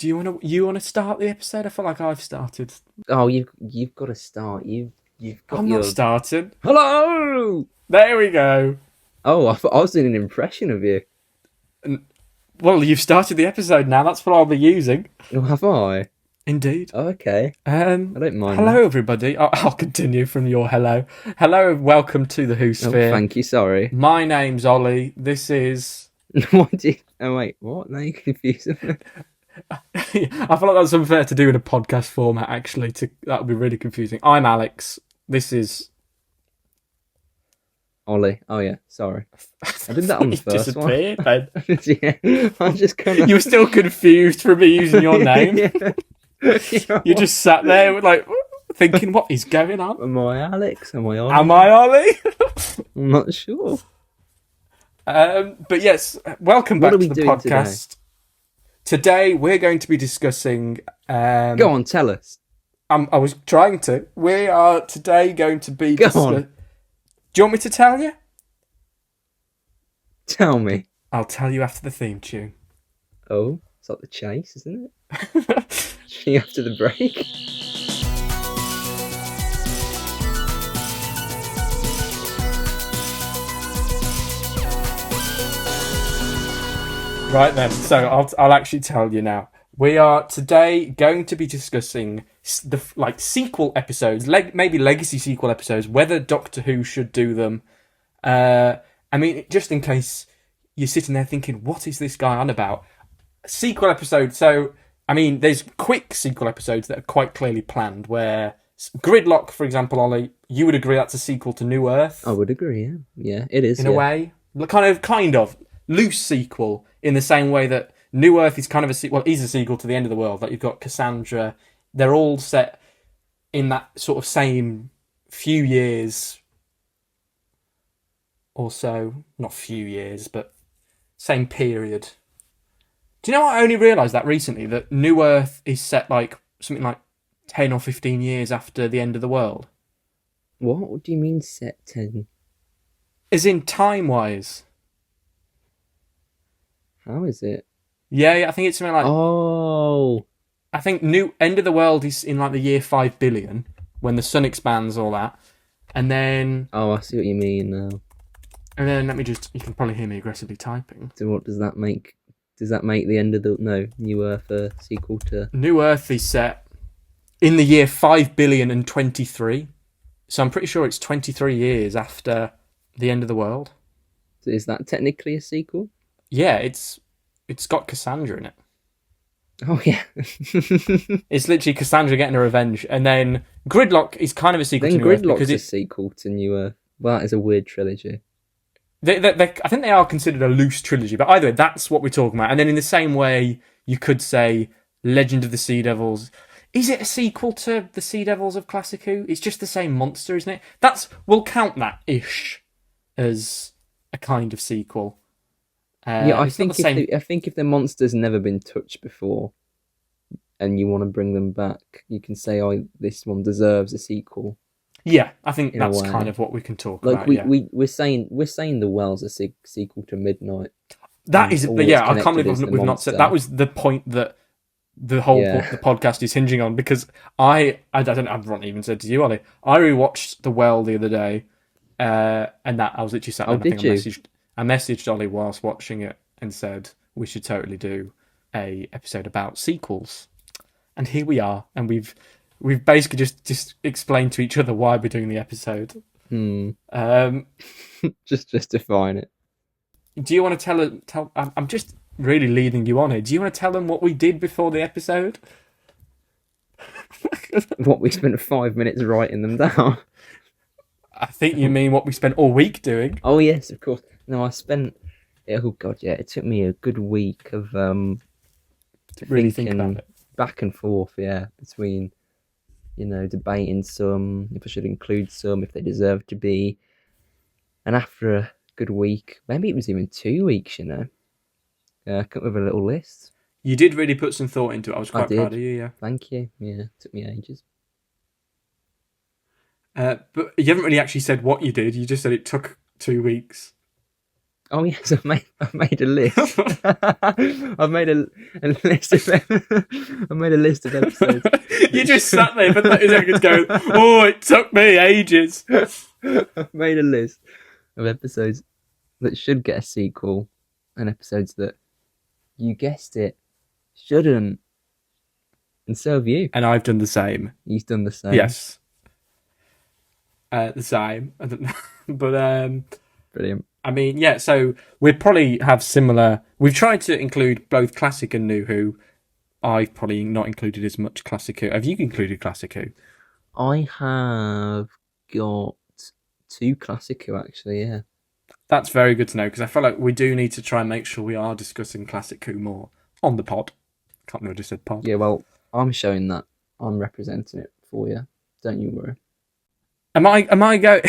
Do you wanna start the episode? I feel like I've started. Oh, you've got to start. You've got I'm not your starting. hello. There we go. Oh, I thought I was doing an impression of you. Well, you've started the episode now. That's what I'll be using. Oh, have I? Indeed. Oh, okay. I don't mind. Hello, everybody. I'll continue from your hello. Hello, and welcome to the Who Oh, Sphere. thank you. Sorry. My name's Ollie. This is. What did? Oh wait, what? Now you confusing me. I feel like that's unfair to do in a podcast format. Actually, that would be really confusing. I'm Alex. This is. Ollie. Oh yeah. Sorry. I did that on the first one. Disappeared, then. Yeah. I just kind of. You were still confused from me using your name. Yeah. You just sat there like thinking, what is going on? Am I Alex? Am I Ollie? Am I Ollie? I'm not sure. But yes, welcome What back are we to the doing podcast. Today we're going to be discussing. Go on, tell us. I was trying to. We are today going to be. Go on. Do you want me to tell you? Tell me. I'll tell you after the theme tune. Oh, it's like the chase, isn't it? See after the break. Right then, so I'll actually tell you now. We are today going to be discussing the sequel episodes, maybe legacy sequel episodes, whether Doctor Who should do them. I mean, just in case you're sitting there thinking, what is this guy on about? Sequel episode. So, I mean, there's quick sequel episodes that are quite clearly planned, where Gridlock, for example, Ollie, you would agree that's a sequel to New Earth? I would agree, yeah. Yeah, it is. In a way. Kind of. Loose sequel, in the same way that New Earth is kind of is a sequel to The End of the World. Like, you've got Cassandra. They're all set in that sort of same few years or so. Not few years, but same period. Do you know what? I only realised that recently, that New Earth is set like something like 10 or 15 years after The End of the World. What do you mean set 10? As in time-wise. How is it? Yeah, I think it's something like... Oh. I think End of the World is in like the year 5 billion, when the sun expands, all that. And then... Oh, I see what you mean now. And then you can probably hear me aggressively typing. So what does that make? Does that make the end of the... No, New Earth a sequel to... New Earth is set in the year 5 billion and 23. So I'm pretty sure it's 23 years after The End of the World. So is that technically a sequel? Yeah, it's got Cassandra in it. Oh, yeah. It's literally Cassandra getting her revenge. And then Gridlock is kind of a sequel Then to New Earth. Gridlock's Because a sequel to New Earth. Well, that is a weird trilogy. I think they are considered a loose trilogy, but either way, that's what we're talking about. And then in the same way, you could say Legend of the Sea Devils. Is it a sequel to the Sea Devils of Classic Who? It's just the same monster, isn't it? We'll count that-ish as a kind of sequel. Yeah, I think if the monster's never been touched before, and you want to bring them back, you can say, "Oh, this one deserves a sequel." Yeah, I think In a that's way. kind of what we can talk Like about. we're saying the Well's a sequel to Midnight. That is, always yeah. I can't connected believe as the we've not monster. said that was the point that the whole the podcast is hinging on. Because I've not even said to you, Ollie. I rewatched The Well the other day, and that I was literally sat there. Oh, did you? I messaged Ollie whilst watching it and said we should totally do a episode about sequels. And here we are, and we've basically just explained to each other why we're doing the episode. Just define it. Do you want to tell? I'm just really leading you on here. Do you want to tell them what we did before the episode? What, we spent 5 minutes writing them down? I think you mean what we spent all week doing. Oh yes, of course. No, I spent. Oh god, yeah. It took me a good week of To really think about it. back and forth. Yeah, between debating some, if I should include some, if they deserve to be, and after a good week, maybe it was even 2 weeks. I come up with a little list. You did really put some thought into it. I was quite proud of you. Yeah. Thank you. Yeah, it took me ages. But you haven't really actually said what you did. You just said it took 2 weeks. Oh yes, I've made a list. I've made a list of I've made a list of episodes. You just sat there for 30 seconds going, oh, it took me ages. I've made a list of episodes that should get a sequel and episodes that, you guessed it, shouldn't. And so have you. And I've done the same. You've done the same. Yes. The same. I don't know. But Brilliant. I mean, yeah, so we'd probably have similar. We've tried to include both Classic and New Who. I've probably not included as much Classic Who. Have you included Classic Who? I have got 2 Classic Who, actually, yeah. That's very good to know, because I feel like we do need to try and make sure we are discussing Classic Who more on the pod. Can't believe I just said pod. Yeah, well, I'm showing that. I'm representing it for you. Don't you worry. Am I going?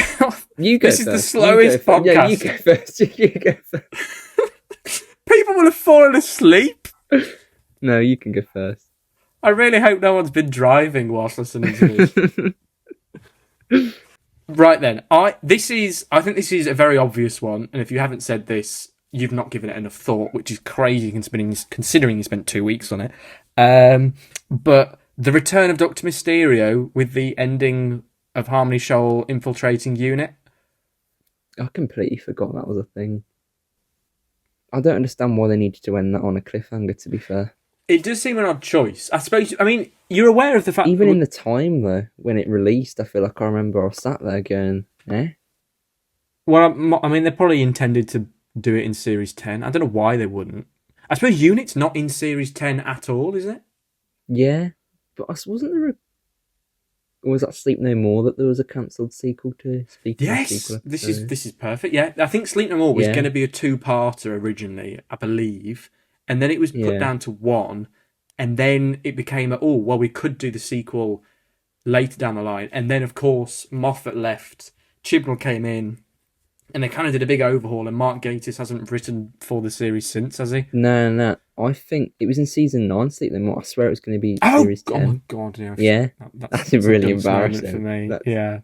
You go This is first. the slowest podcast. Yeah, you go first. You go first. People will have fallen asleep. No, you can go first. I really hope no one's been driving whilst listening to this. Right then, I think this is a very obvious one, and if you haven't said this, you've not given it enough thought, which is crazy considering you spent 2 weeks on it. But the return of Dr. Mysterio with the ending of Harmony Shoal infiltrating UNIT. I completely forgot that was a thing. I don't understand why they needed to end that on a cliffhanger, to be fair. It does seem an odd choice. I suppose, I mean, you're aware of the fact... Even in the time, though, when it released, I feel like I remember I was sat there going, eh? Well, I mean, they probably intended to do it in Series 10. I don't know why they wouldn't. I suppose UNIT's not in Series 10 at all, is it? Yeah, but wasn't there a... Or was that Sleep No More that there was a cancelled sequel to? Yes, this is perfect. Yeah, I think Sleep No More was going to be a 2-parter originally, I believe, and then it was put down to 1, and then it became we could do the sequel later down the line, and then of course Moffat left, Chibnall came in, and they kind of did a big overhaul, and Mark Gatiss hasn't written for the series since, has he? No. I think it was in season 9, Sleep No More. I swear it was going to be series 10. Oh my god, yeah. Yeah, that's really embarrassing for me. Yeah.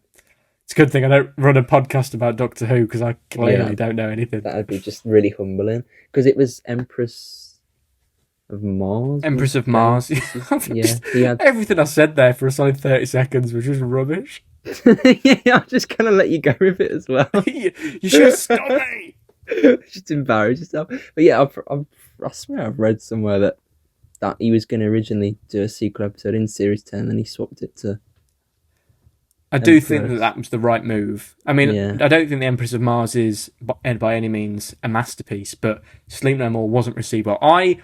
It's a good thing I don't run a podcast about Doctor Who, because I clearly don't know anything. That'd be just really humbling. Because it was Empress of Mars. Empress of Mars. Yeah. Everything I said there for a solid 30 seconds was just rubbish. Yeah, I'm just going to let you go with it as well. You should stop me! Just embarrass yourself. But yeah, I swear I've read somewhere that he was going to originally do a sequel episode in Series 10, and he swapped it to... I do think that was the right move. I mean, I don't think The Empress of Mars is by any means a masterpiece, but Sleep No More wasn't received well. I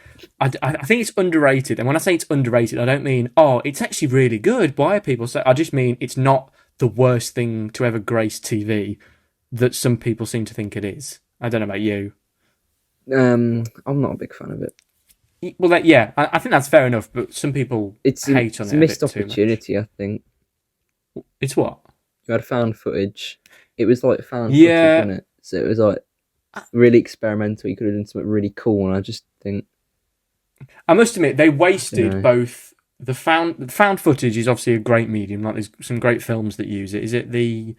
think it's underrated, and when I say it's underrated, I don't mean, it's actually really good. Why are people saying? I just mean it's not the worst thing to ever grace TV that some people seem to think it is. I don't know about you. I'm not a big fan of it. Well, I think that's fair enough, but some people hate on it. It's a missed opportunity, I think. It's what? You had found footage. It was like found footage, wasn't it? So it was like really experimental. You could have done something really cool, and I just think... I must admit, they wasted both... The found footage is obviously a great medium. Like, there's some great films that use it. Is it the...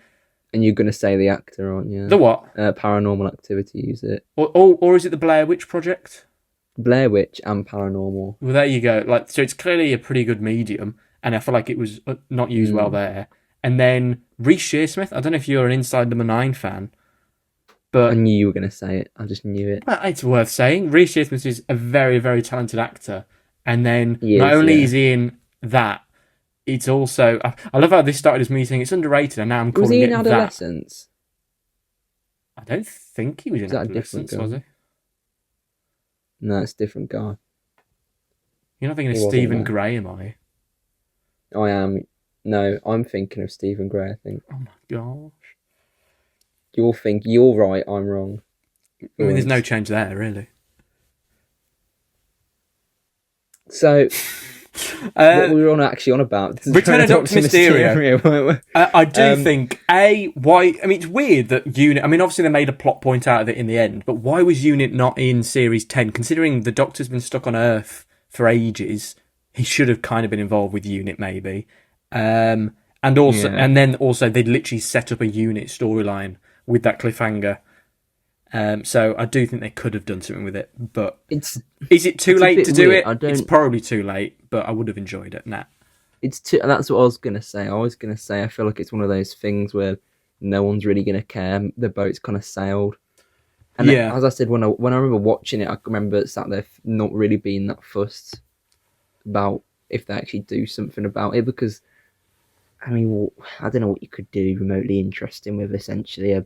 And you're going to say the actor, aren't you? The what? Paranormal Activity use it. Or is it the Blair Witch Project? Blair Witch and Paranormal. Well, there you go. So it's clearly a pretty good medium, and I feel like it was not used well there. And then Reece Shearsmith. I don't know if you're an Inside Number 9 fan, but I knew you were going to say it. I just knew it. Well, it's worth saying. Reece Shearsmith is a very, very talented actor, and then not only is he in that, it's also... I love how this started as me saying it's underrated, and now I'm calling it that. Was he in Adolescence? I don't think he was in Adolescence, was he? No, it's a different guy. You're not thinking of Stephen Graham, are you? I am. No, I'm thinking of Stephen Gray, I think. Oh my gosh. You're right, I'm wrong. I mean, there's no change there, really. So... what we were actually on about? Return of Dr. Mysterio. I do think, why... I mean, it's weird that UNIT... I mean, obviously they made a plot point out of it in the end, but why was UNIT not in Series 10? Considering the Doctor's been stuck on Earth for ages, he should have kind of been involved with UNIT, maybe. And then also they'd literally set up a UNIT storyline with that cliffhanger. So I do think they could have done something with it, but It's is it too it's a late bit to do weird. it? I It's don't. probably too late, but I would have enjoyed it. Nah. It's too. That's what I was gonna say. I was gonna say I feel like it's one of those things where no one's really gonna care. The boat's kind of sailed. And Yeah, as I said, when I remember watching it, I remember sat there not really being that fussed about if they actually do something about it, because I mean, I don't know what you could do remotely interesting with essentially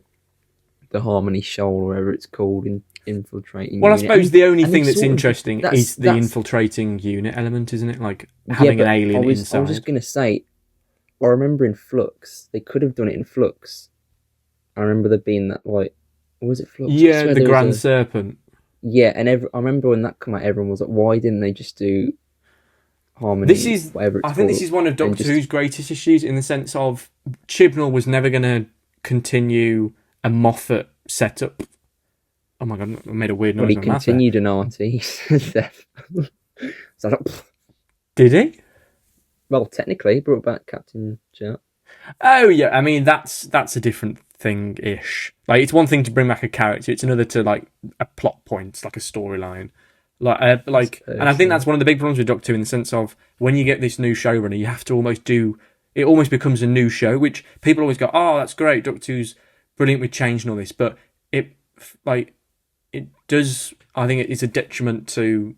the Harmony Shoal or whatever it's called in infiltrating well, I unit. suppose the only And they thing that's sort of interesting is the that's infiltrating unit element, isn't it? Like yeah, having an but alien I was just inside. gonna say, I remember in Flux they could have done it in Flux. I remember there being that like, was it Flux? I Yeah, swear the there was Grand a Serpent. yeah, and I remember when that came out, everyone was like, why didn't they just do This Harmony, is, whatever it's I think, this called, is one of and Doctor just Who's greatest issues in the sense of Chibnall was never going to continue a Moffat setup. Oh my god, I made a weird well, noise he in my mouth there. continued an RT death. So I thought, Did he? well, technically, he brought back Captain Jack. Oh yeah, I mean that's a different thing ish. Like it's one thing to bring back a character, it's another to like a plot point, like a storyline. I And I suppose, think yeah. that's one of the big problems with Doctor Who in the sense of when you get this new showrunner, you have to almost do it. Almost becomes a new show, which people always go, "Oh, that's great, Doctor Who's brilliant with change and all this," but it like it does. I think it's a detriment to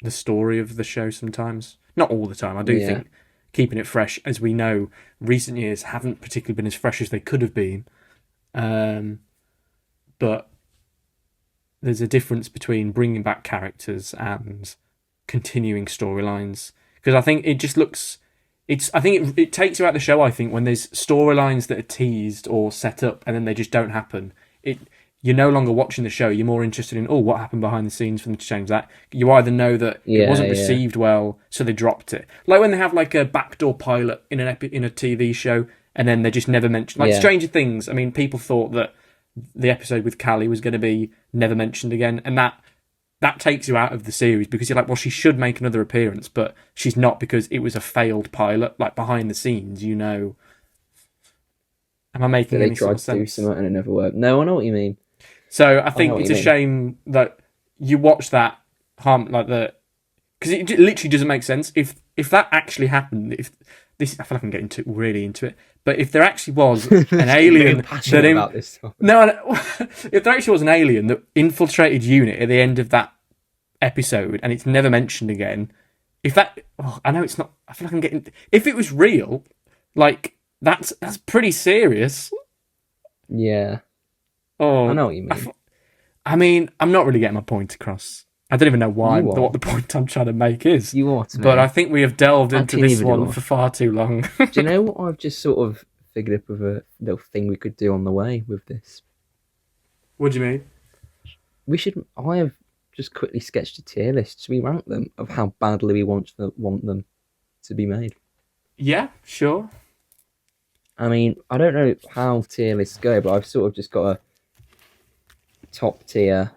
the story of the show sometimes. Not all the time. I do Yeah. think keeping it fresh, as we know, recent years haven't particularly been as fresh as they could have been. But there's a difference between bringing back characters and continuing storylines, because I think it just looks. I think it takes you out of the show. I think when there's storylines that are teased or set up and then they just don't happen, you're no longer watching the show. You're more interested in what happened behind the scenes for them to change that. You either know that it Yeah, wasn't yeah. received well, so they dropped it. Like when they have like a backdoor pilot in in a TV show, and then they just never mention. Like Yeah. Stranger Things. I mean, people thought that the episode with Callie was going to be never mentioned again, and that takes you out of the series because you're like, well, she should make another appearance, but she's not because it was a failed pilot. Like behind the scenes, you know. Am I So making they any sort tried of to do sense? something and it never worked. No, I know what you mean. So I I know think what it's you a mean. shame that you watch that like the because it literally doesn't make sense if that actually happened. If this, I feel like I'm getting really into it, but if there actually was an Very alien passionate that about this topic. no, if there actually was an alien that infiltrated unit at the end of that episode and it's never mentioned again, if that, I know it's not. I feel like I'm getting. If it was real, like that's pretty serious. Yeah, I Oh, know what you mean. I mean, I'm not really getting my point across. I don't even know You what are. the point I'm trying to make is. You are to But me. I think we have delved into Actually, this neither do one I. for far too long. Do you know what I've just sort of figured up of a little thing we could do on the way with this? What do you mean? I have just quickly sketched a tier list. Should we rank them of how badly we want them to be made? Yeah, sure. I mean, I don't know how tier lists go, but I've sort of just got a top tier,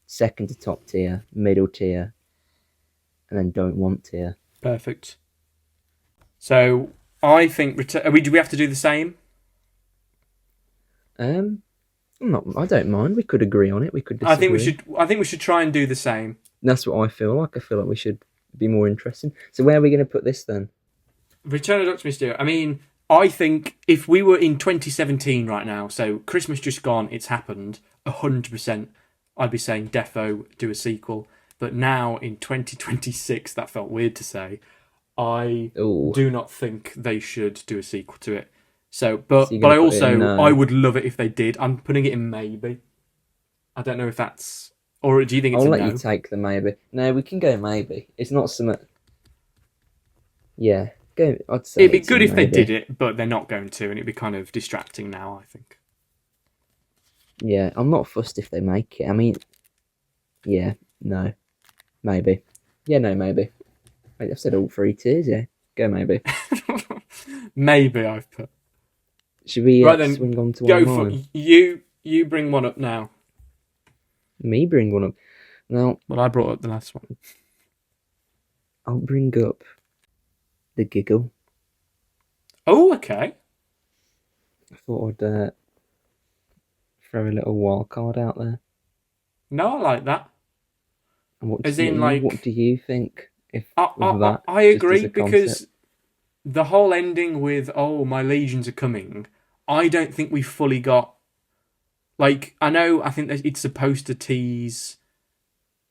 second to top tier, middle tier, and then don't want tier. Perfect. So I think do we have to do the same? I don't mind. We could agree on it. We could disagree. I think we should try and do the same. That's what I feel like. I feel like we should be more interesting. So where are we going to put this then? Return of Doctor Mysterio. I mean, I think if we were in 2017 right now, so Christmas just gone, it's happened, 100%, I'd be saying defo do a sequel. But now in 2026, that felt weird to say, I Ooh. do not think they should do a sequel to it. So, but So you're but gonna I put it also in, I would love it if they did. I'm putting it in maybe. I don't know if that's, or do you think it's I'll a let no? you take the maybe. No, we can go maybe. It's not something. Yeah, go. I'd say It'd be it's good a if they maybe. did it, but they're not going to, and it'd be kind of distracting now, I think. Yeah, I'm not fussed if they make it. I mean, yeah, no, maybe. Yeah, no, maybe. Wait, I've said all three tiers. Yeah, go maybe. Maybe I've put. Should we Right then, swing on to go one for mine? you. Bring one up now. Me bring one up. Now Well, I brought up the last one. I'll bring up the giggle. Oh, okay. I thought I'd throw a little wild card out there. No, I like that. And As in, what do like, you think if I, of that? I Just as agree a concept? because the whole ending with "Oh, my legions are coming," I don't think we fully got. Like, I think that it's supposed to tease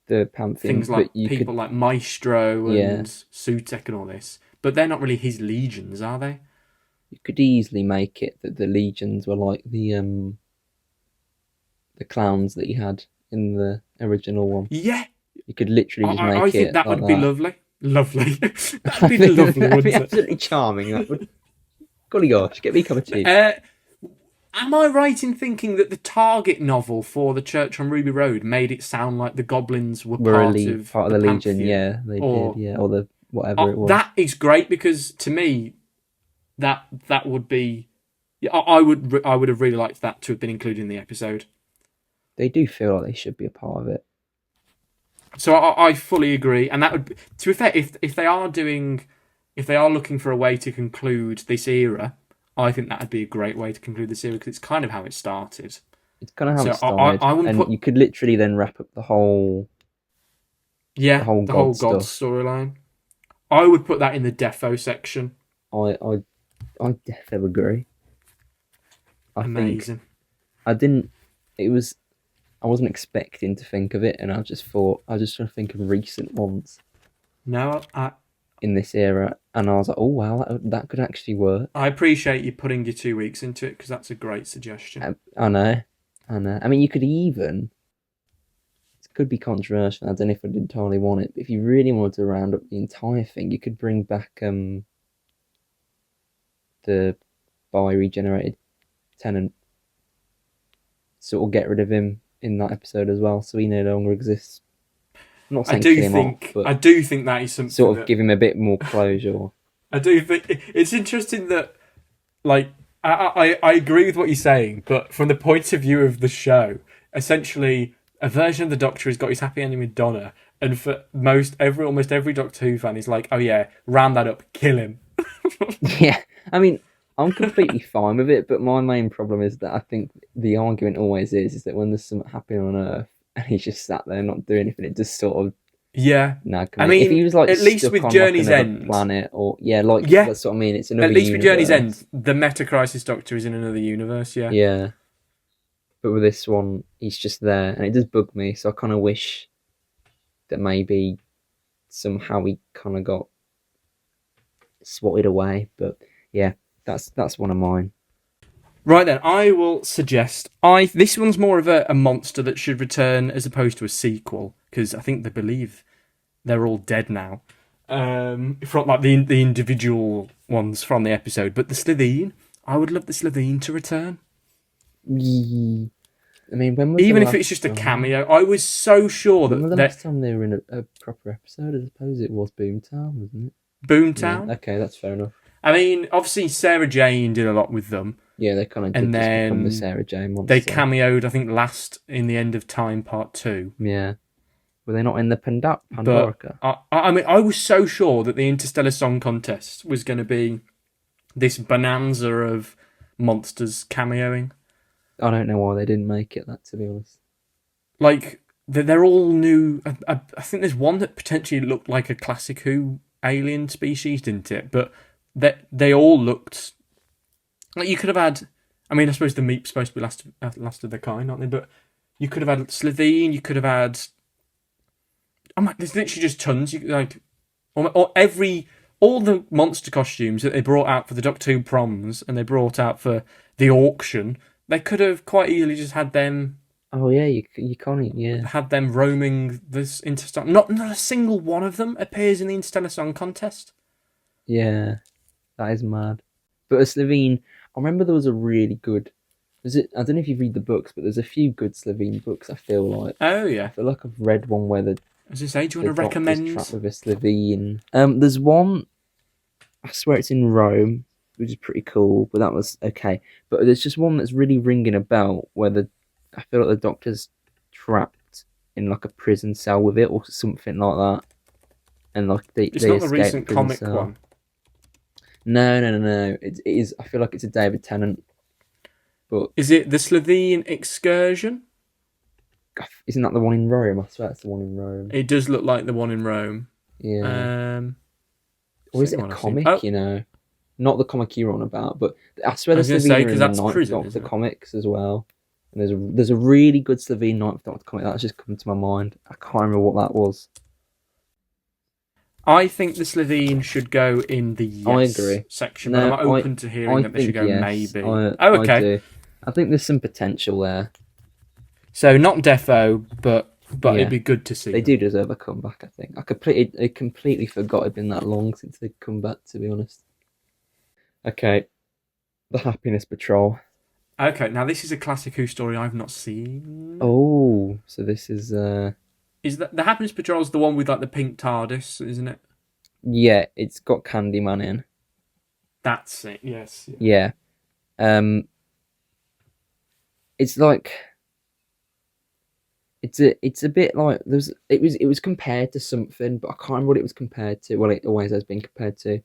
The Pantheon, things like but you people could, like Maestro yeah, and Sutek and all this, but they're not really his legions, are they? you could easily make it that the legions were like the clowns that he had in the original one. Yeah, You could literally just I make think it that like would be that. lovely. Lovely. That'd be lovely, That'd be wouldn't it? absolutely charming. That would. Golly gosh, get me a cup of tea. Uh, Am I right in thinking that the Target novel for the Church on Ruby Road made it sound like the goblins were We're part part of the the Legion, Pantheon? yeah, they did, Or yeah, or the whatever it was. that is great because to me, that would be. Yeah, I would have really liked that to have been included in the episode. They do feel like they should be a part of it. So I fully agree, and that would be, to be fair, if they are looking for a way to conclude this era, I think that would be a great way to conclude this era because it's kind of how it started. It's kind of how So it started, I wouldn't and put you could literally then wrap up the whole the whole whole God God stuff. storyline. I would put that in the Defo section. I definitely agree. I think Amazing. I didn't. It was. I wasn't expecting to think of it, and I just thought I was just trying to think of recent ones No, in this era, and I was like, oh wow, that could actually work. I appreciate you putting your 2 weeks into it because that's a great suggestion. I know. I mean, you could even. It could be controversial. I don't know if I'd entirely want it, but if you really wanted to round up the entire thing, you could bring back the bi-regenerated Tenant. Sort of get rid of him in that episode as well, so he no longer exists. I'm not saying kill him off, but I do think that is something sort of give him a bit more closure. I do think it's interesting that, like, I agree with what you're saying, but from the point of view of the show, essentially, a version of the Doctor has got his happy ending with Donna, and for almost every Doctor Who fan is like, oh yeah, round that up, kill him. Yeah, I mean, I'm completely fine with it, but my main problem is that I think the argument always is that when there's something happening on Earth and he's just sat there not doing anything, it just sort of Yeah, nag I me. If mean, he was like at least stuck with on Journey's like another End, planet, or that's what I mean. It's another. at least with Journey's universe. End, the Meta Crisis Doctor is in another universe. Yeah, Yeah, but with this one, he's just there, and it does bug me. So I kind of wish that maybe somehow he kind of got swatted away. But yeah, that's one of mine. Right then, I will suggest this one's more of a monster that should return as opposed to a sequel because I think they believe they're all dead now. From like the individual ones from the episode, but the Slitheen, I would love the Slitheen to return. I mean, when was Even the if it's last just a time? cameo, I was so sure When was the that last time they were in a proper episode? I suppose it was Boomtown, wasn't it? Boomtown. Yeah, okay, that's fair enough. I mean, obviously Sarah Jane did a lot with them. Yeah, they kind of And did just become the then Sarah Jane monster. They cameoed, I think, last in the End of Time Part 2. Yeah. Were they not in the Pandorica? I mean, I was so sure that the Interstellar Song Contest was going to be this bonanza of monsters cameoing. I don't know why they didn't make it, that, to be honest. Like, they're all new. I think there's one that potentially looked like a classic Who alien species, didn't it? But they all looked... Like, you could have had... I mean, I suppose the Meep's supposed to be last of their kind, aren't they? But you could have had Slitheen, you could have had... I'm like, there's literally just tons. You like, all the monster costumes that they brought out for the Doctor Who proms and they brought out for the auction, they could have quite easily just had them. Oh yeah, you can't. Yeah, had them roaming this Interstellar. Not a single one of them appears in the Interstellar Song Contest. Yeah, that is mad. But a Slitheen, I remember there was a really good. I don't know if you read the books, but there's a few good Slitheen books. I feel like. Oh yeah. I feel like I've read one where the. As I say, do you want to recommend? Trapped with a Slitheen. There's one. I swear it's in Rome, which is pretty cool, but that was okay. But there's just one that's really ringing a bell where I feel like the Doctor's trapped in like a prison cell with it or something like that, and like It's they not the escape recent prison comic cell. one. No. It is. I feel like it's a David Tennant But Is it the Slovene excursion? isn't that the one in Rome? I swear it's the one in Rome. It does look like the one in Rome. Yeah. Um, Or is it a second one I've seen- comic? Oh, You know, not the comic you're on about, but I swear I was there's gonna say, Slovenia 'cause in the that's Ninth prison, Doctor isn't it? comics as well. And there's a really good Slovene Ninth Doctor comic that's just come to my mind. I can't remember what that was. I think the Slovene should go in the yes I agree. section, No, but I'm open to hearing I that they should think go yes. maybe. I Okay. do. I think there's some potential there. So not defo, but Yeah. it'd be good to see. They them. do deserve a comeback, I think. I completely forgot it'd been that long since they'd come back, to be honest. Okay, the Happiness Patrol. Okay, now this is a classic Who story I've not seen. Oh, so this is Is that the Happiness Patrol is the one with like the pink TARDIS, isn't it? yeah, it's got Candyman in. That's it. Yes. Yeah. Yeah. It's like it's a bit like it was compared to something, but I can't remember what it was compared to. Well, it always has been compared to,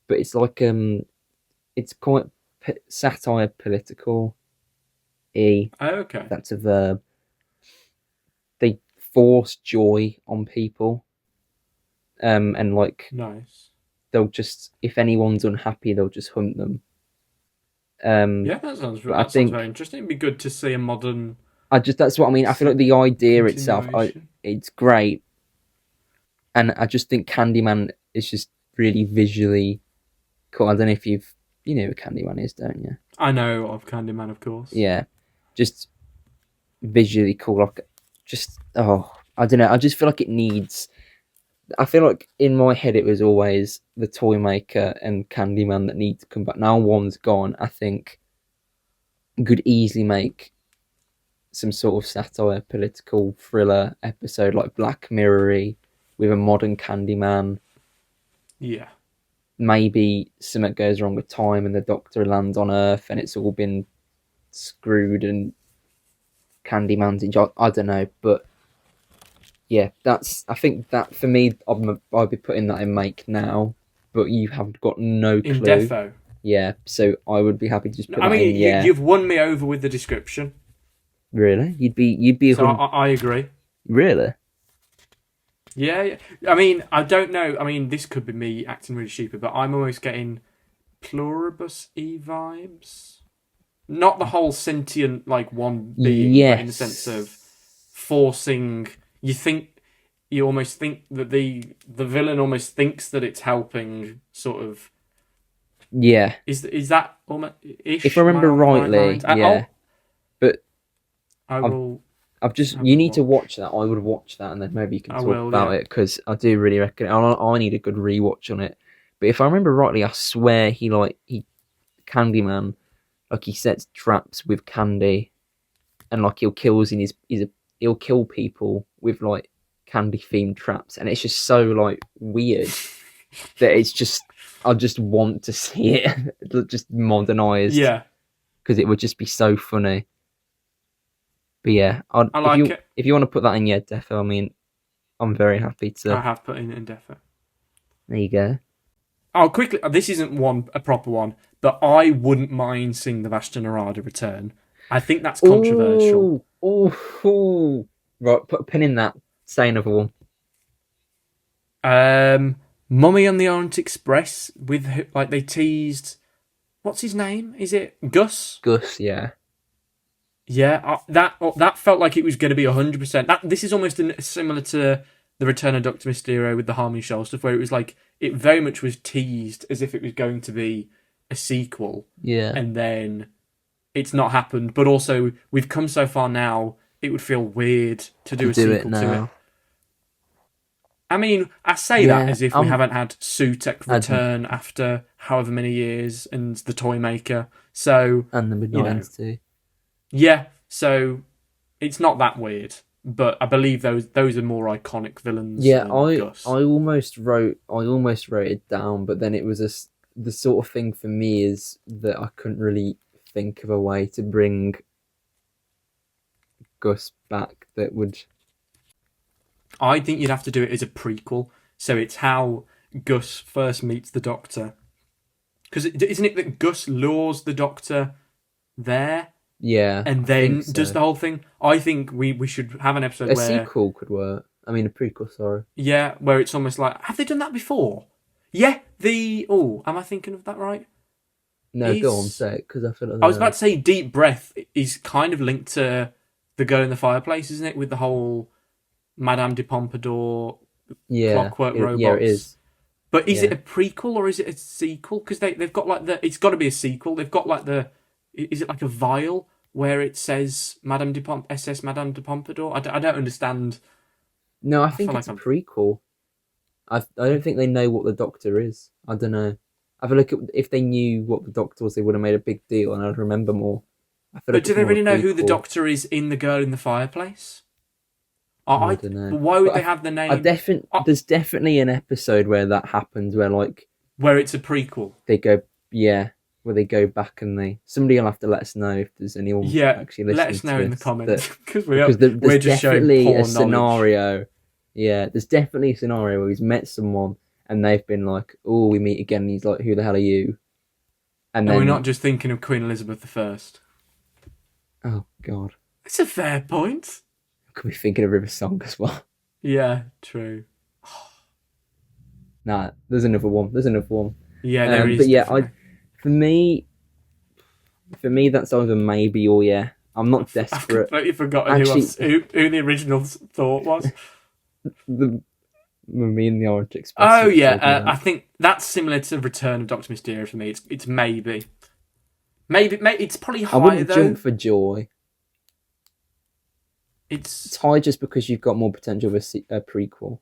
but it's like it's quite satire political. Okay. That's a verb. They force joy on people, and like Nice. they'll just, if anyone's unhappy, they'll just hunt them. Yeah, that sounds. But I That think- sounds very interesting. It'd be good to see a modern. That's what I mean. I feel like the idea itself, continuation. it's great, and I just think Candyman is just really visually cool. I don't know if you know who Candyman is, don't you? I know of Candyman, of course. Yeah, just visually cool. Like, I don't know. I just feel like it needs. I feel like in my head it was always the Toymaker and Candyman that need to come back. Now one's gone, I think could easily make some sort of satire, political thriller episode like Black Mirror-y with a modern Candyman. Yeah. Maybe something goes wrong with time and the Doctor lands on Earth and it's all been screwed and Candyman's in charge. I don't know, but yeah, I think that for me, I'd be putting that in make now, but you have got no clue. In defo. Yeah, so I would be happy to just put I that mean, in. Yeah, you've won me over with the description, really? You'd be so I agree. really? Yeah. I mean, I don't know. I mean, this could be me acting really stupid, but I'm almost getting pluribus-y vibes. Not the whole sentient, like, one being, but in the sense of forcing. You almost think that the villain almost thinks that it's helping, sort of. Yeah. Is that almost ish? If I remember rightly, yeah. But I will. I've just have you a need to watch. watch that. I would watch that, and then maybe you can I talk will, about yeah. it because I do really reckon I need a good rewatch on it. But if I remember rightly, I swear he Candyman, like he sets traps with candy, and like he'll kill people with like candy themed traps, and it's just so like weird that it's just I just want to see it just modernized. Yeah. Because it would just be so funny. But yeah, I like it. If you want to put that in, yeah, defo. I mean, I'm very happy to. I have put in defo. There you go. Oh, quickly, this isn't a proper one, but I wouldn't mind seeing the Vashta Narada return. I think that's controversial. Oh, right. Put a pin in that. Say another one. Mummy on the Orient Express with like they teased. What's his name? Is it Gus? Gus, yeah. Yeah, that felt like it was going to be 100%. This is almost similar to the Return of Doctor Mysterio with the Harmony Show stuff, where it was like it very much was teased as if it was going to be a sequel, Yeah. and then it's not happened. But also, we've come so far now; it would feel weird to do a sequel to it. I mean, I say that as if we haven't had Sutek return after however many years and the Toymaker. So And the Midnight Ends too. Yeah, so it's not that weird, but I believe those are more iconic villains. Yeah, than Gus. I almost wrote it down, but then it was the sort of thing for me is that I couldn't really think of a way to bring Gus back that would. I think you'd have to do it as a prequel, so it's how Gus first meets the Doctor. Because isn't it that Gus lures the Doctor there, Yeah, and I then think does so. the whole thing. I think we should have an episode A where sequel could work. I mean, a prequel. Sorry. yeah, where it's almost like have they done that before? Yeah, am I thinking of that right? No, go on, Is say it because I feel like I was I about know. to say Deep Breath is kind of linked to the Girl in the Fireplace, isn't it? With the whole Madame de Pompadour, Yeah, Clockwork yeah, it Robots. is. But is it Yeah. a prequel or is it a sequel? Because they've got like the. It's got to be a sequel. They've got like the. Is it like a vial where it says SS Madame de Pompadour? I don't understand. No, I I feel think like it's a I'm. prequel. I don't think they know what the Doctor is. I don't know. I feel like if they knew what the Doctor was, they would have made a big deal, and I'd remember more. I feel But like do it's they more a really know who the prequel. Doctor is in the Girl in the Fireplace? I don't know. Why would But they have the I name? there's definitely an episode where that happens, where like Where it's a prequel. they go, yeah, where they go back and they. Somebody will have to let us know if there's anyone Yeah, actually let listening us know to in the this that comments because there's we're just showing definitely poor a knowledge. scenario. Yeah, there's definitely a scenario where he's met someone and they've been like, "Oh, we meet again." And he's like, "Who the hell are you?" And And we're then, not just thinking of Queen Elizabeth I. oh god, It's a fair point. could be thinking of River Song as well. Yeah, true. Nah, there's another one. There's another one. Yeah, there But is yeah, definitely. for me, that's either maybe or yeah. I'm not I've desperate. completely forgotten Actually, who the original thought was. the me and the Orange Express. Oh That we're yeah, talking I about. think that's similar to Return of Doctor Mysterio for me. It's maybe it's probably I higher wouldn't though. jump for joy. It's It's high just because you've got more potential of a prequel.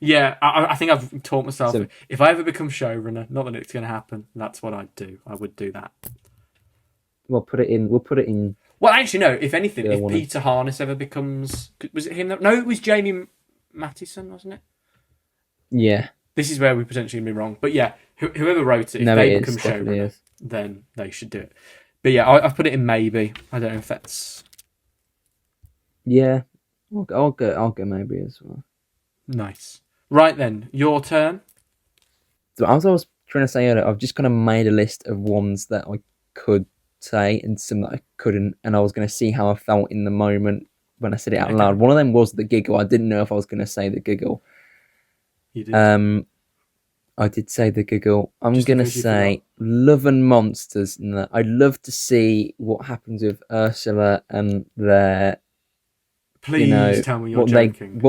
yeah. I think I've taught myself So if I ever become showrunner, not that it's going to happen. That's what I'd do. I would do that. we'll put it in. We'll put it in. Well, actually, no. If anything, Yeah, if one. Peter Harness ever becomes, was it him? No, it was Jamie Mattison, wasn't it? Yeah. This is where we potentially be wrong, but yeah, whoever wrote it, if No, they it become is. Definitely showrunner, is. then they should do it. But yeah, I've put it in maybe. I don't know if that's Yeah. I'll go maybe as well. nice. Right then, your turn. So as I was trying to say earlier, I've just kind of made a list of ones that I could say and some that I couldn't, and I was going to see how I felt in the moment when I said it out Okay. loud. One of them was the giggle. I didn't know if I was going to say the giggle. You did. I did say the giggle. I'm Just in gonna case you say Love and Monsters. No, I'd love to see what happens with Ursula and their, Please tell me you're what joking.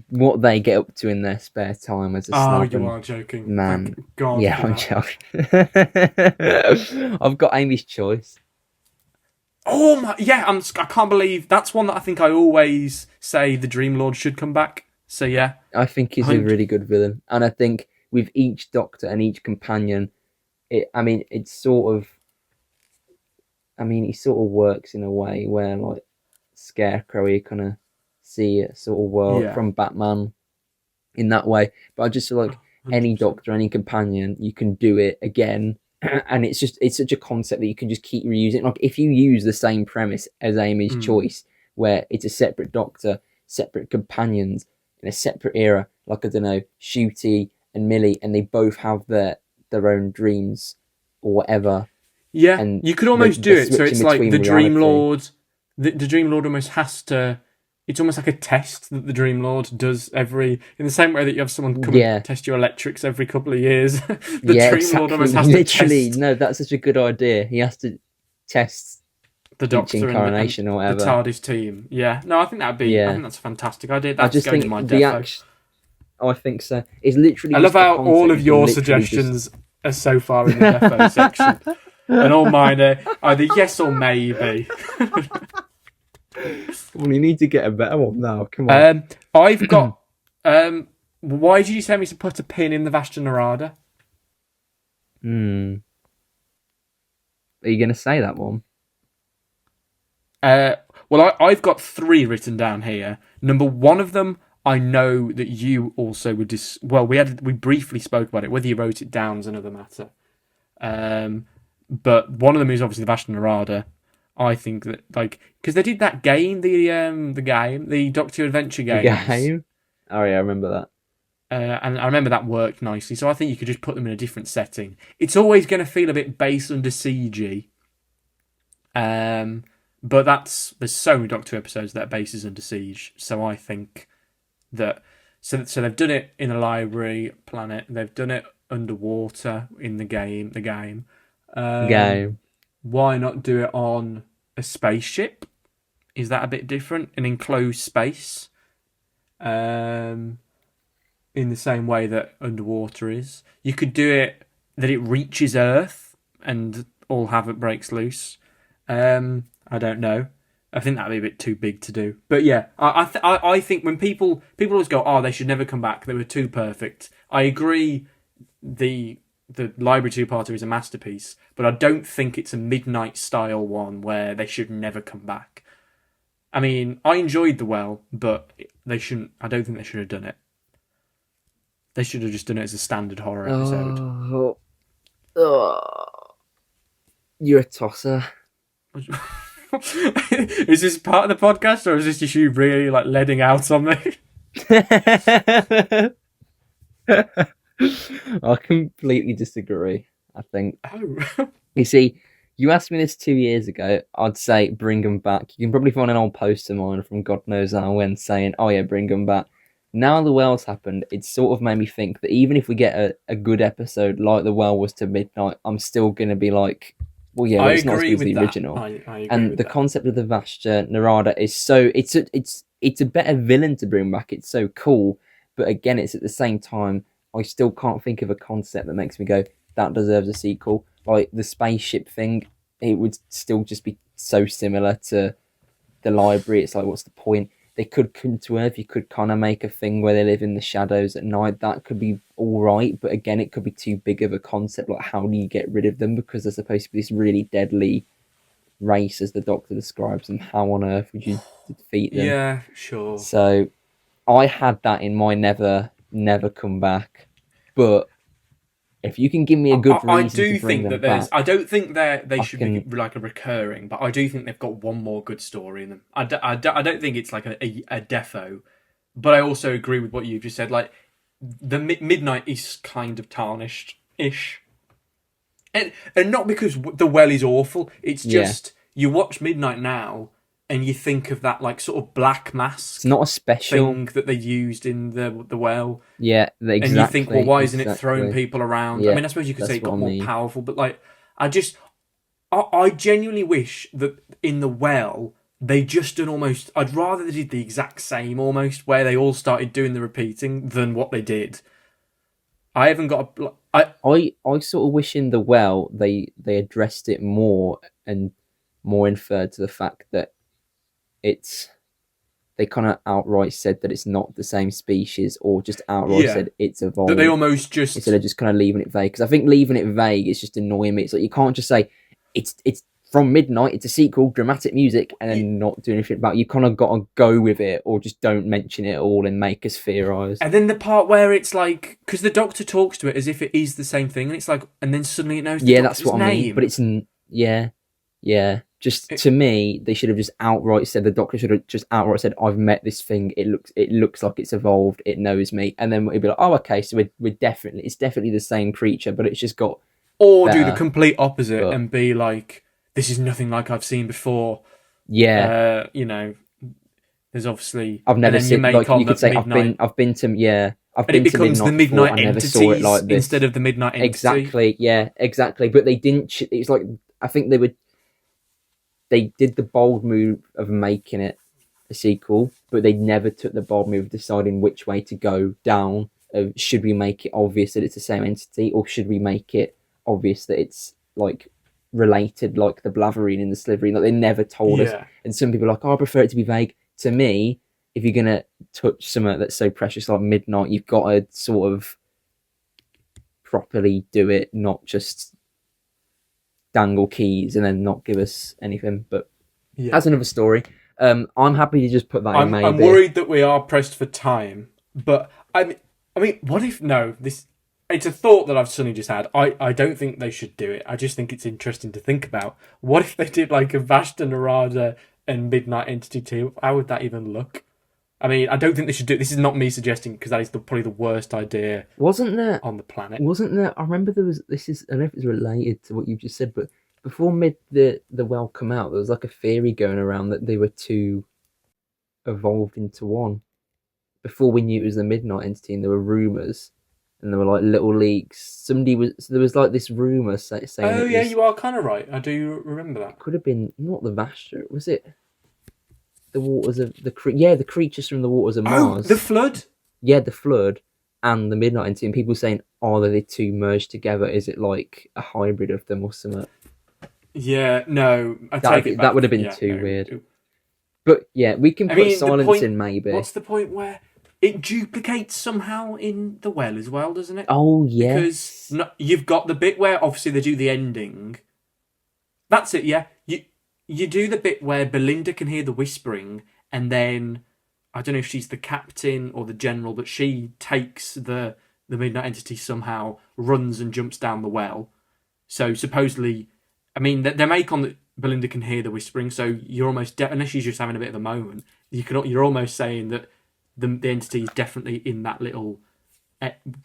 what they get up to in their spare time as a Oh, snub you and are joking. man. Thank God Yeah, for I'm that. joking. I've got Amy's Choice. Oh my, yeah, I can't believe that's one that I think I always say the Dream Lord should come back. So yeah, I think he's a really good villain, and I think with each Doctor and each companion, it's sort of. He sort of works in a way where like Scarecrow, you kind of see a sort of world Yeah. from Batman in that way. But I just feel like any 100%. Doctor, any companion, you can do it again. And it's such a concept that you can just keep reusing. Like if you use the same premise as Amy's Choice, where it's a separate Doctor, separate companions in a separate era, like I don't know, Shooty and Millie, and they both have their own dreams or whatever. Yeah, And you could almost do the it so switching it's like between the Dream reality. Lord. The Dream Lord almost has to. It's almost like a test that the Dream Lord does in the same way that you have someone come and test your electrics every couple of years. The Dream Lord almost has Literally, to test no, that's such a good idea. He has to test the each Doctor incarnation or the whatever. TARDIS team. Yeah, no, I think that'd be. I think that's a fantastic idea. I That's just going think in my the defo. I think so. It's literally. I just love a how concept all of you can your literally suggestions are so far in the defo section, and all mine are either yes or maybe. Well, you need to get a better one now. Come on. I've got. Why did you tell me to put a pin in the Vashta Narada? Are you going to say that one? Well, I've got 3 written down here. Number 1 of them, I know that you also would. We briefly spoke about it. Whether you wrote it down is another matter. But one of them is obviously the Vashta Narada. I think that because they did that game, the Doctor Who Adventure games. The game? Oh yeah, I remember that. And I remember that worked nicely. So I think you could just put them in a different setting. It's always going to feel a bit base under siegey. But there's so many Doctor Who episodes that are bases under siege. So I think that so they've done it in a library planet. They've done it underwater in the game. Game. Why not do it on a spaceship? Is that a bit different? An enclosed space, in the same way that underwater is. You could do it that it reaches Earth and all havoc breaks loose. I don't know. I think that'd be a bit too big to do. But yeah, I think when people always go, oh, they should never come back. They were too perfect. I agree. The Library two-parter is a masterpiece, but I don't think it's a Midnight style one where they should never come back. I mean, I enjoyed The Well, but they shouldn't. I don't think they should have done it. They should have just done it as a standard horror episode. You're a tosser. Is this part of the podcast, or is this just you really like letting out on me? I completely disagree. I think. Oh. You see, you asked me this 2 years ago. I'd say bring them back. You can probably find an old post of mine from God knows how when saying, "Oh yeah, bring them back." Now The Well's happened. It sort of made me think that even if we get a good episode like The Well was to Midnight, I'm still gonna be like, well, yeah, well, it's not as good as the original. I agree And with the that. concept of the Vastra Narada is so it's a better villain to bring back. It's so cool, but again, it's at the same time I still can't think of a concept that makes me go that deserves a sequel. Like the spaceship thing, it would still just be so similar to the library. It's like, what's the point? They could come to Earth. You could kind of make a thing where they live in the shadows at night. That could be all right, but again, it could be too big of a concept. Like, how do you get rid of them? Because they're supposed to be this really deadly race, as the Doctor describes them. How on earth would you defeat them? Yeah, sure. So, I had that in my never come back. But if you can give me a good reason I do to bring think them that there's. back, I don't think they should be like a recurring, but I do think they've got one more good story in them. I don't think it's like a defo, but I also agree with what you've just said. Like the Midnight is kind of tarnished ish, and not because The Well is awful. It's just you watch Midnight now and you think of that like sort of black mask. It's not a special thing that they used in the Well. Yeah, exactly. And you think, well, why isn't it throwing people around? Yeah, I mean, I suppose you could say it got more mean. powerful, but like, I genuinely wish that in the Well they just done almost. I'd rather they did the exact same almost, where they all started doing the repeating than what they did. I haven't got a. I sort of wish in the Well they addressed it more and more inferred to the fact that they kind of outright said that it's not the same species, or just outright said it's evolved. That they almost just instead of just kind of leaving it vague. Because I think leaving it vague is just annoying me. It's like you can't just say it's from Midnight, it's a sequel, dramatic music, and then not do anything about it. You kind of got to go with it, or just don't mention it at all and make us theorise. And then the part where it's like, because the Doctor talks to it as if it is the same thing, and it's like, and then suddenly it knows the Doctor's that's what I mean. But it's yeah. Just to me, they should have just outright said, the Doctor should have just outright said, "I've met this thing. It looks like it's evolved. It knows me." And then it'd be like, "Oh, okay. So it's definitely the same creature, but it's just got." Or better. Do the complete opposite and be like, "This is nothing like I've seen before." Yeah. There's obviously I've never seen. Like you could say, Midnight. I've been to and it becomes the Midnight before, I never saw it like this. Instead of the Midnight entity. Exactly. Yeah. Exactly. But they didn't. It's like I think they did the bold move of making it a sequel, but they never took the bold move of deciding which way to go down. Should we make it obvious that it's the same entity, or should we make it obvious that it's like related, like the Blatherine and the Slytherin? Like they never told us. And some people are like, "Oh, I prefer it to be vague." To me, if you're gonna touch something that's so precious like Midnight, you've got to sort of properly do it, not just dangle keys and then not give us anything. But that's another story. I'm happy to just put that in. Maybe I'm worried that we are pressed for time, but I mean, what if this? It's a thought that I've suddenly just had. I don't think they should do it. I just think it's interesting to think about. What if they did like a Vastra Narada and Midnight Entity 2? How would that even look? I mean, I don't think they should do it. This is not me suggesting, because that is probably the worst idea. Wasn't there on the planet? Wasn't there? I remember there was. I don't know if it's related to what you just said, but before the well come out, there was like a theory going around that they were two evolved into one. Before we knew it was the Midnight Entity, and there were rumors, and there were like little leaks. So there was like this rumor saying Oh it yeah, was you are kind of right. I do remember that. could have been not the Vastra. Was it the waters of the creatures from the waters of Oh, Mars? the flood. Yeah, the flood and the Midnight Entity, and people saying, "Oh, are the two merged together? Is it like a hybrid of them or something?" Yeah, no, I take it back. That would have been Yeah, too no. weird. But yeah, we can I put mean, the silence point- in maybe. What's the point where it duplicates somehow in the well as well, doesn't it? Oh Because yes, you've got the bit where obviously they do the ending. That's it, yeah. You do the bit where Belinda can hear the whispering, and then I don't know if she's the captain or the general, but she takes the Midnight Entity somehow, runs and jumps down the well. So supposedly, I mean, they make on that Belinda can hear the whispering, so you're almost unless she's just having a bit of a moment, you're almost saying that the entity is definitely in that little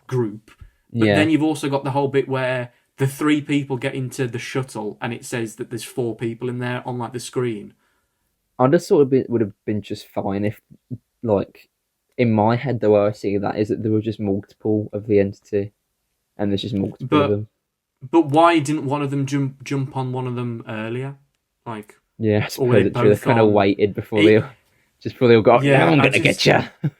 group. But yeah. then you've also got the whole bit where the three people get into the shuttle, and it says that there's four people in there on like the screen. I just thought it would have been just fine if, like, in my head, the way I see that is that there were just multiple of the entity, and there's just multiple of them. But why didn't one of them jump on one of them earlier? Like, Yeah, I Or suppose were they it's true. They both kind of on? waited before they all got. Yeah, Yeah, I'm I gonna just- get you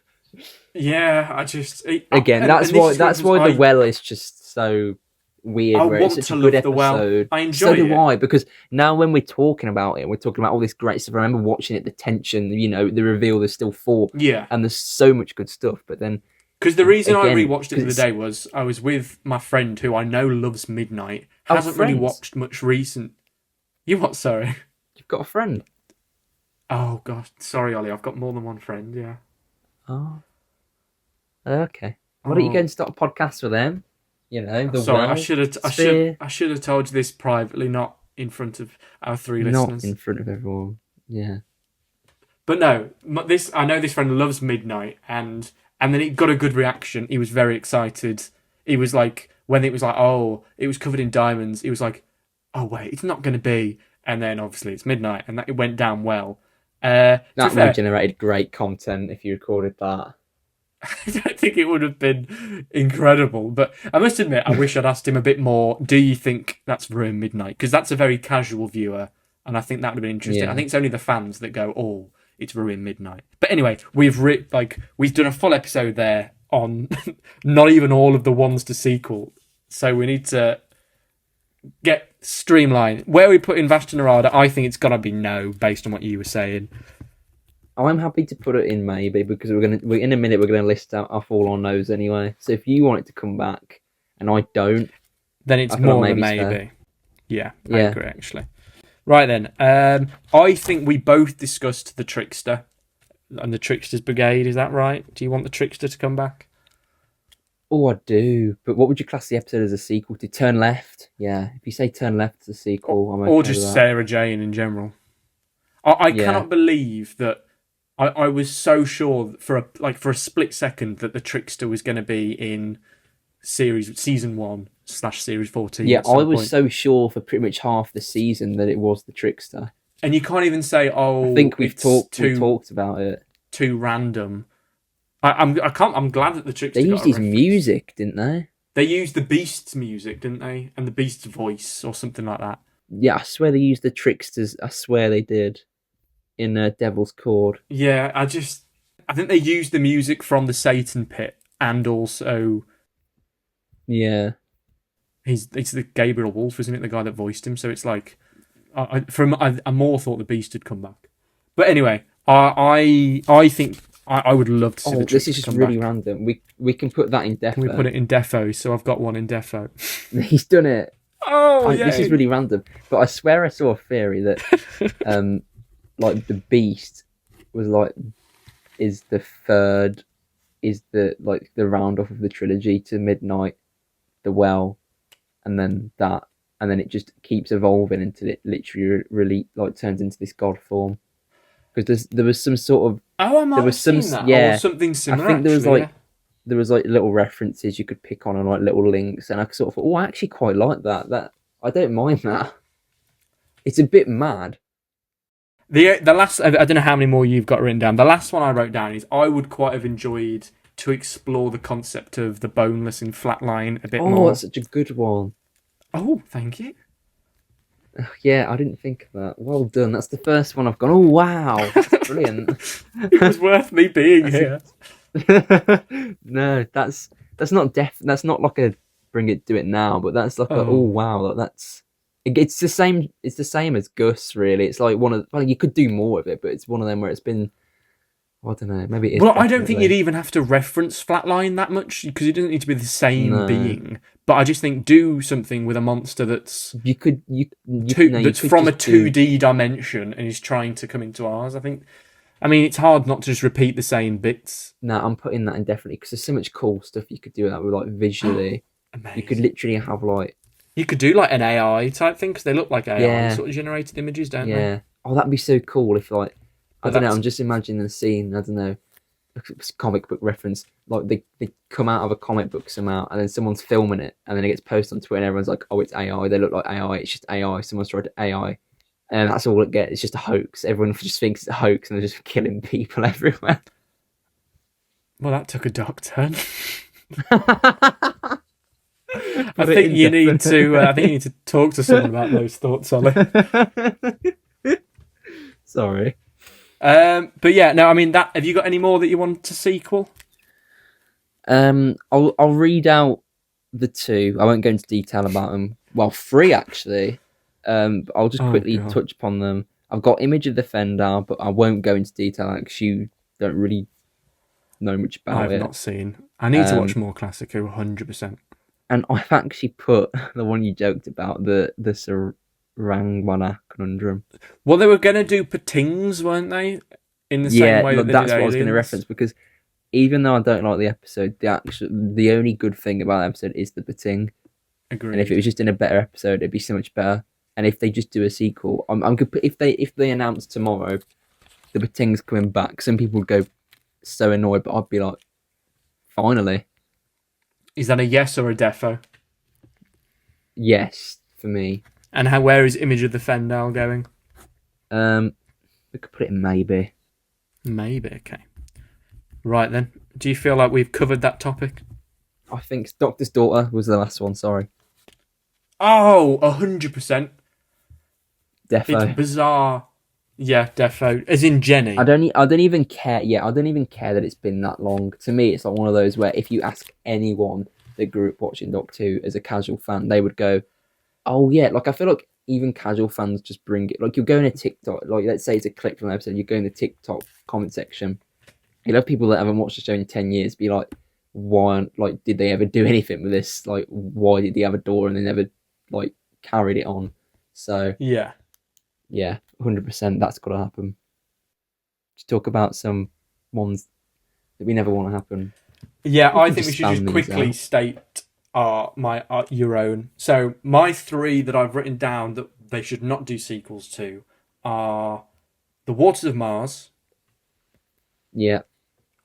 yeah, I just again. and That's this why. is That's what why I- the well is just so weird. I where want it's such to a good love The Well. episode. I enjoy So do it. I, because now when we're talking about it, we're talking about all this great stuff. I remember watching it, the tension, the reveal. There's still four, Yeah, and there's so much good stuff. But then because the reason I Again, rewatched it the other 'cause day was I was with my friend who I know loves Midnight, Oh, hasn't really friends. watched much recent. You what? Sorry. you've got a friend. Oh gosh, sorry, Ollie. I've got more than one friend. Yeah. Oh, okay. Why don't you go and start a podcast with them? The Sorry, well, I should have told you this privately, not in front of our three not listeners. in front of everyone. Yeah. But no, I know this friend loves Midnight, and then it got a good reaction. He was very excited. He was like, when it was like, oh, it was covered in diamonds. He was like, oh wait, it's not going to be. And then obviously it's Midnight, and it went down well. To be That would fair, have generated great content if you recorded that. I don't think it would have been incredible, but I must admit, I wish I'd asked him a bit more. Do you think that's ruined Midnight? Because that's a very casual viewer, and I think that would have been interesting. Yeah. I think it's only the fans that go, "Oh, it's ruined Midnight." But anyway, we've done a full episode there on not even all of the ones to sequel, so we need to get streamlined. Where we put in Vashta Narada, I think it's gonna be no, based on what you were saying. I'm happy to put it in maybe because in a minute we're gonna list out our fall on nose anyway. So if you want it to come back and I don't, Then it's I feel like more of a maybe it's maybe. Yeah, I Yeah. agree actually. Right then, I think we both discussed the Trickster and the Trickster's Brigade. Is that right? Do you want the Trickster to come back? oh I do. But what would you class the episode as a sequel to? Turn Left? Yeah. If you say Turn Left as a sequel, I'm okay Or with just that. Sarah Jane in general? I Yeah. cannot believe that. I was so sure for a split second that the Trickster was going to be in season 1/series 14. Yeah, at some I was point. so sure for pretty much half the season that it was the Trickster. And you can't even say, "Oh, I think we it's talked about it. too random." I'm glad that the Trickster. They got used a his reference. music, didn't they? They used the Beast's music, didn't they? And the Beast's voice or something like that. Yeah, I swear they used the Tricksters. I swear they did. In Devil's Cord. Yeah, I think they used the music from the Satan Pit, and also Yeah. it's the Gabriel Wolf, isn't it? The guy that voiced him. So it's like, I more thought the Beast had come back. But anyway, I think I would love to see Oh, the this Trickster is just come really back. random. We can put that in Defo. Can we put it in Defo? So I've got one in Defo. He's done it. Oh, yeah. This is really random. But I swear I saw a theory that like the Beast was is the third, is the round off of the trilogy to Midnight, the Well, and then that, and then it just keeps evolving until it literally really turns into this god form. Because there was some sort of Oh, I might there have was some seen that. yeah, Or something similar. I think there was actually, there was little references you could pick on and little links, and I sort of thought, oh, I actually quite like that. I don't mind that. It's a bit mad. The last, I don't know how many more you've got written down. The last one I wrote down is I would quite have enjoyed to explore the concept of the boneless in Flatline a bit more. Oh, that's such a good one. Oh, thank you. Yeah, I didn't think of that. Well done. That's the first one I've gone. Oh wow, that's brilliant. It was worth me being here. No, that's not That's not like a bring it, do it now. But that's like oh wow, like that's. It's the same. It's the same as Gus. Really, it's like one of. Well, you could do more with it, but it's one of them where it's been. I don't know. Maybe it is. Well, I don't think you'd even have to reference Flatline that much because it doesn't need to be the same being. But I just think do something with a monster that's you could that's from a 2D dimension and is trying to come into ours. I mean, it's hard not to just repeat the same bits. No, I'm putting that in definitely because there's so much cool stuff you could do with that with like visually. Amazing. You could literally have like. You could do like an AI type thing because they look like AI sort of generated images, don't they? Yeah. Oh, that'd be so cool if like. I don't know. I'm just imagining the scene. I don't know. Comic book reference. Like they come out of a comic book somehow, and then someone's filming it, and then it gets posted on Twitter, and everyone's like, "Oh, it's AI. They look like AI. It's just AI. Someone's tried to AI." And that's all it gets. It's just a hoax. Everyone just thinks it's a hoax, and they're just killing people everywhere. Well, that took a dark turn. I think you need to talk to someone about those thoughts, Ollie. Sorry. But yeah, no, I mean that. Have you got any more that you want to sequel? I'll read out the two. I won't go into detail about them. Well, three actually. I'll just quickly touch upon them. I've got Image of the Fendar, but I won't go into detail because you don't really know much about it. I've not seen. I need to watch more Classic Who, 100%. And I've actually put the one you joked about, the Sarangwana conundrum. Well, they were going to do Patings, weren't they? In the same way that that's what I was going to reference because even though I don't like the episode, the only good thing about the episode is the Pating. Agreed. And if it was just in a better episode, it'd be so much better. And if they just do a sequel, I'm good. If they announce tomorrow the Pating's coming back, some people would go so annoyed, but I'd be like, finally. Is that a yes or a defo? Yes, for me. And where is Image of the Fendal going? We could put it in maybe. Maybe, okay. Right then. Do you feel like we've covered that topic? I think Doctor's Daughter was the last one, sorry. Oh, 100%. Defo. It's bizarre. Yeah, defo. As in Jenny. I don't even care. Yeah, I don't even care that it's been that long. To me, it's like one of those where if you ask anyone that grew up watching Doctor Who as a casual fan, they would go, "Oh yeah." Like I feel like even casual fans just bring it. Like you'll go in a TikTok. Like let's say it's a clip from an episode. You go in the TikTok comment section. You'll have people that haven't watched the show in 10 years be like, "Why? Like, did they ever do anything with this? Like, why did they have a door and they never like carried it on?" So yeah. 100%. That's got to happen. Just talk about some ones that we never want to happen. Yeah, I think we should just quickly state your own. So my three that I've written down that they should not do sequels to are The Waters of Mars. Yeah,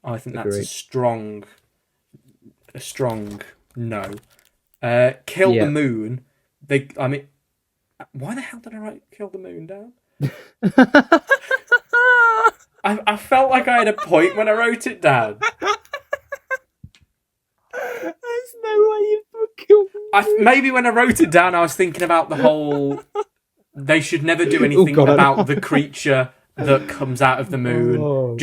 I think that's a strong no. Kill the Moon. Why the hell did I write Kill the Moon down? I felt like I had a point when I wrote it down. There's no way you put Kill the Moon. Maybe when I wrote it down, I was thinking about the whole. They should never do anything about the creature that comes out of the moon.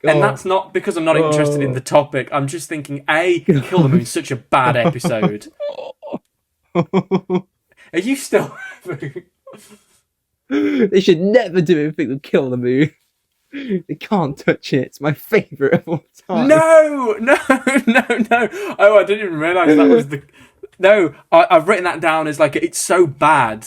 And that's not because I'm not interested in the topic. I'm just thinking, Kill the Moon is such a bad episode. Are you still? They should never do anything with Kill the Moon. They can't touch it. It's my favourite of all time. No. Oh, I didn't even realise that was the. No, I've written that down as like it's so bad.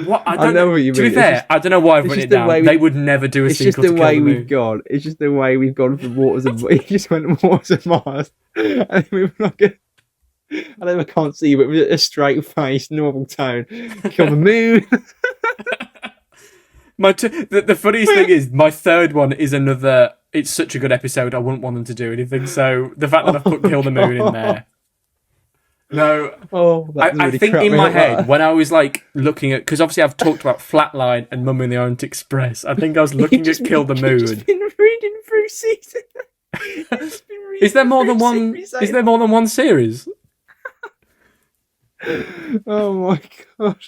What I don't know what you mean. To be fair, I don't know why I've written it down. They would never do a sequel to Kill the Moon. It's just the way we've gone. It's just the way we've gone from Waters of. He just went Waters of Mars, and we were like. I know I can't see, but with a straight face, normal tone. Kill the Moon. The funniest thing is, my third one is another. It's such a good episode. I wouldn't want them to do anything. So the fact that I've put Kill the Moon in there, No, Oh, I, that's I really think cracked in me my up, head that. when I was like looking at, because obviously I've talked about Flatline and Mummy and the Orient Express. I think I was looking at Kill the You've just Moon. been reading through season. You've just been Is reading there more through than one? series Is 8. there more than one series? Oh my god.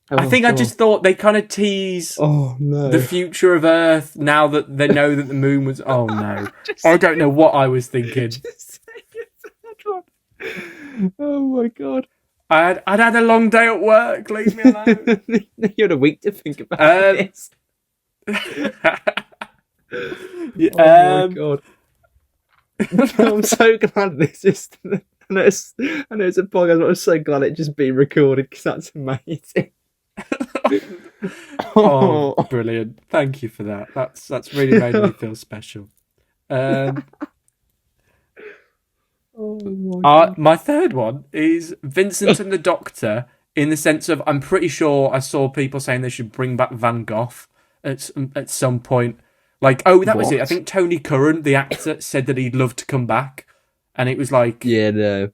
I think I just thought they kind of tease Oh the no. future of Earth now that they know that the moon was. Oh no, Just I don't know what I was thinking. just say that one. Oh my god. I'd had a long day at work. Leave me alone. You had a week to think about Um, this. yeah, Oh my god. I'm so glad this is. I know it's a podcast, but I'm so glad it just being recorded because that's amazing. oh, brilliant! Thank you for that. That's really made me feel special. Oh my god. My third one is Vincent and the Doctor. In the sense of, I'm pretty sure I saw people saying they should bring back Van Gogh at some point. Like, oh, that was it. I What? think Tony Curran, the actor, said that he'd love to come back, and it was like, Yeah, no,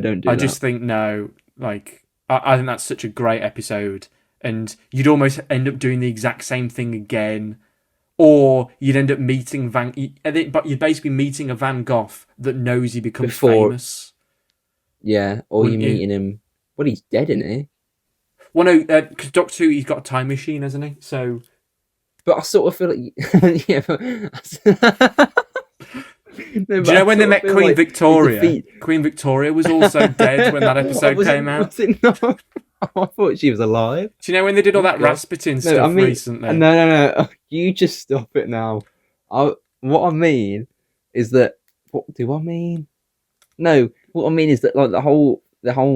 don't do I that. just think no. Like, I think that's such a great episode, and you'd almost end up doing the exact same thing again, or you'd end up meeting but you're basically meeting a Van Gogh that knows he becomes Before- famous. Yeah, or Wouldn't you you? meeting him. Well, he's dead, isn't he? Well, no, because Doctor Who, he's got a time machine, hasn't he? So But I sort of feel like, yeah. But, no, do you know when they met Queen Victoria? defeat- Queen Victoria was also dead when that episode Was came it, out. Was it not? Oh, I thought she was alive. Do you know when they did all that God. Rasputin stuff recently? No. You just stop it now. What I mean is that. What do I mean? No, what I mean is that like the whole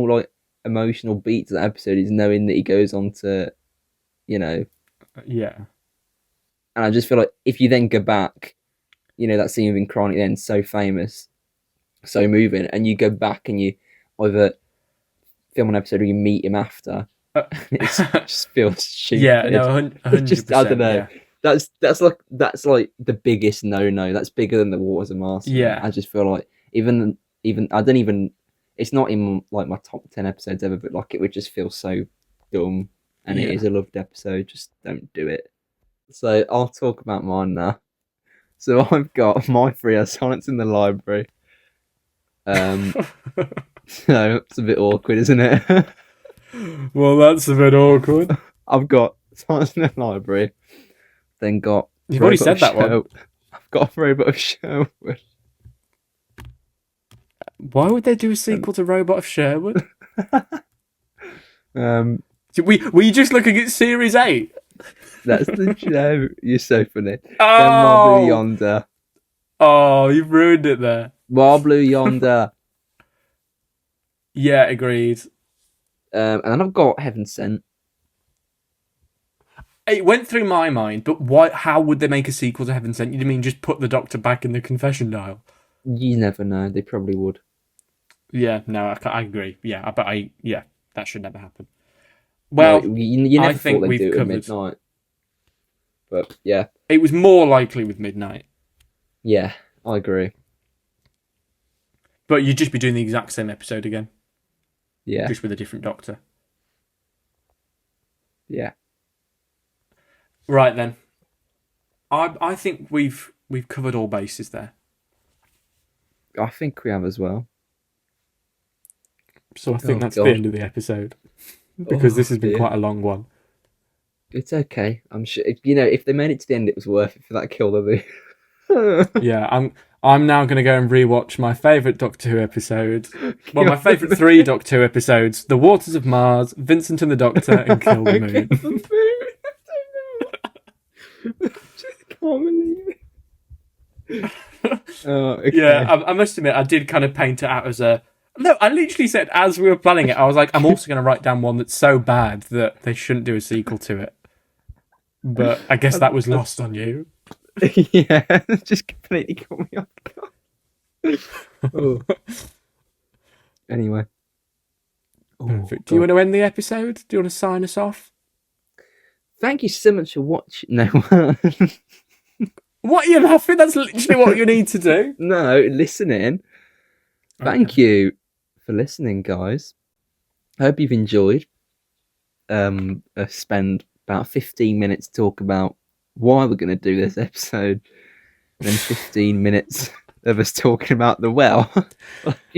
like emotional beat to that episode is knowing that he goes on to, you know, Yeah. and I just feel like if you then go back, you know, that scene of him crying at the end, so famous, so moving, and you go back and you either film an episode or you meet him after, it just feels stupid. Yeah, no, 100%. It's just, I don't know. Yeah. That's like the biggest no. That's bigger than the Waters of Mars. Yeah. I just feel like even I don't even. It's not in like my top 10 episodes ever, but like it would just feel so dumb, and Yeah. it is a loved episode. Just don't do it. So I'll talk about mine now. So I've got my 3 are Silence in the Library. So it's a bit awkward, isn't it? Well, that's a bit awkward. I've got Silence in the Library. Then got. You've already said that one. Show. I've got Robot of Sherwood. Why would they do a sequel to Robot of Sherwood? Were you just looking at Series 8? That's the show. You're so funny. Then Oh! Mar Blue Yonder. Oh, you've ruined it there. Mar Blue Yonder. Yeah, agreed. And then I've got Heaven Sent. It went through my mind, but why? How would they make a sequel to Heaven Sent? You mean just put the Doctor back in the confession dial? You never know. They probably would. Yeah, no, I agree. Yeah, that should never happen. Well, No, you never I think thought they'd we've do it at covered- midnight. But yeah, it was more likely with Midnight, yeah, I agree. but you'd just be doing the exact same episode again, Yeah, just with a different Doctor. yeah. Right then, I think we've covered all bases there. I think we have as well. So I think Oh, that's God. the end of the episode because Oh, this has been dear. quite a long one. It's okay. I'm sure. You know, if they made it to the end, it was worth it for that kill of the. Yeah, I'm now going to go and rewatch my favourite Doctor Who episode. Well, my favourite 3 Doctor Who episodes: The Waters of Mars, Vincent and the Doctor, and Kill the Moon. Just can't believe it. Oh, okay. Yeah, I must admit, I did kind of paint it out as a. No, I literally said as we were planning it, I was like, I'm also going to write down one that's so bad that they shouldn't do a sequel to it. But I guess that was lost on you. Yeah, just completely caught me off guard. Oh. Anyway. Oh, Perfect. Do you want to end the episode? Do you want to sign us off? Thank you so much for watching. No, What are you laughing? That's literally what you need to do. no, listening. Thank you for listening, guys. I hope you've enjoyed. Spend about 15 minutes to talk about why we're going to do this episode, and then 15 minutes of us talking about the well.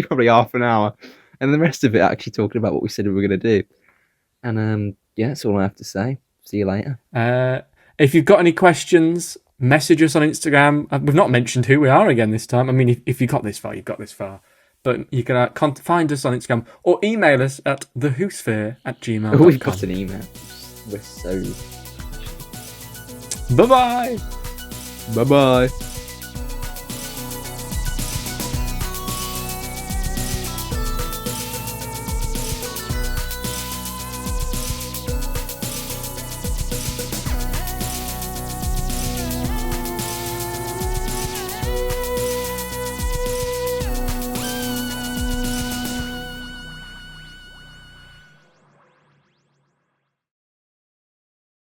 Probably half an hour, and the rest of it actually talking about what we said we were going to do. And yeah, that's all I have to say. See you later. If you've got any questions, message us on Instagram. We've not mentioned who we are again this time. I mean, if you got this far, you've got this far. But you can find us on Instagram or email us at thewhosphere@gmail.com. Oh, we've got an email. We're so... Bye-bye. Bye-bye.